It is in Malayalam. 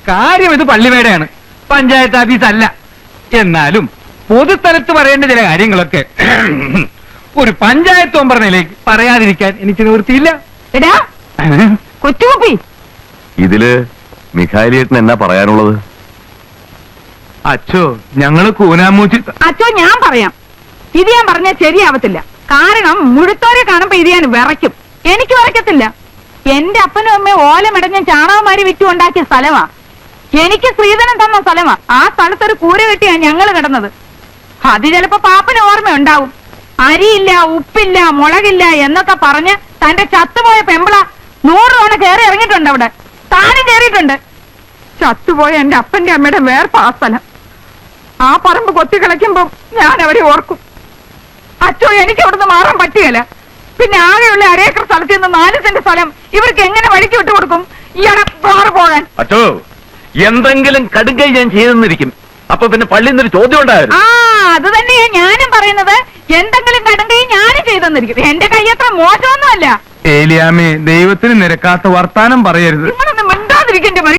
കാര്യം ഇത് പള്ളിമേടയാണ്, പഞ്ചായത്ത് ഓഫീസ് അല്ല. എന്നാലും പൊതുസ്ഥലത്ത് പറയേണ്ട ചില കാര്യങ്ങളൊക്കെ ഒരു പഞ്ചായത്ത് മെമ്പർ നിലയ്ക്ക് പറയാതിരിക്കാൻ എനിക്ക് നിവൃത്തിയില്ല. എടാ കൊച്ചുകുപ്പി, ഇതില് മിഖായിലേട്ടന് എന്നാ പറയാനുള്ളത്? അച്ഛോ, ഞങ്ങള് കൂനാമൂച്ചി. അച്ഛോ ഞാൻ പറയാം, ഇത് ഞാൻ പറഞ്ഞാൽ ശരിയാവത്തില്ല. കാരണം മുഴുത്തോരെ കാണുമ്പോ ഇത് ഞാൻ വിറയ്ക്കും. എനിക്ക് വിറയ്ക്കത്തില്ല. എന്റെ അപ്പനും അമ്മയും ഓലമിടഞ്ഞ ചാണകമാരി വിറ്റുണ്ടാക്കിയ സ്ഥലമാ. എനിക്ക് സ്ത്രീധനം തന്ന സ്ഥലമാ. ആ സ്ഥലത്തൊരു കൂര കെട്ടിയാ ഞങ്ങൾ കിടന്നത്. അത് ചിലപ്പോ പാപ്പന് ഓർമ്മയുണ്ടാവും. അരിയില്ല, ഉപ്പില്ല, മുളകില്ല എന്നൊക്കെ പറഞ്ഞ് തന്റെ ചത്തുപോയ പെമ്പിള 100 തവണ കയറി ഇറങ്ങിയിട്ടുണ്ട്. അവിടെ താനും കയറിയിട്ടുണ്ട്. ചത്തുപോയ എന്റെ അപ്പന്റെ അമ്മയുടെ വേർപ്പ് ആ സ്ഥലം. ആ പറമ്പ് കൊത്തി കളിക്കുമ്പോ ഞാൻ അവരെ ഓർക്കും. അച്ഛോ, എനിക്ക് അവിടുന്ന് മാറാൻ പറ്റുകയില്ല. പിന്നെ ആകെയുള്ള 1 ഏക്കർ സ്ഥലത്ത് നിന്ന് 4 സെന്റ് സ്ഥലം ഇവർക്ക് എങ്ങനെ വഴിക്ക് വിട്ടുകൊടുക്കും? ഇയാളെ മാറി പോകാൻ. അച്ഛോ, എന്തെങ്കിലും കടുകൈ ഞാൻ ചെയ്തെന്നിരിക്കും. അപ്പൊ പിന്നെ പള്ളിയിൽ നിന്നൊരു ചോദ്യം ഉണ്ടായിരുന്നു. അത് തന്നെയാ ഞാനും പറയുന്നത്. എന്തെങ്കിലും കടുങ്കൈ ഞാനും ചെയ്തെന്നിരിക്കും. എന്റെ കൈ അത്ര മോശമൊന്നുമല്ല. ഏലിയാമ്മേ, ദൈവത്തിന് നിരക്കാത്ത വർത്താനം പറയരുത്. നിങ്ങളൊന്നും മിണ്ടാതിരിക്കേണ്ടി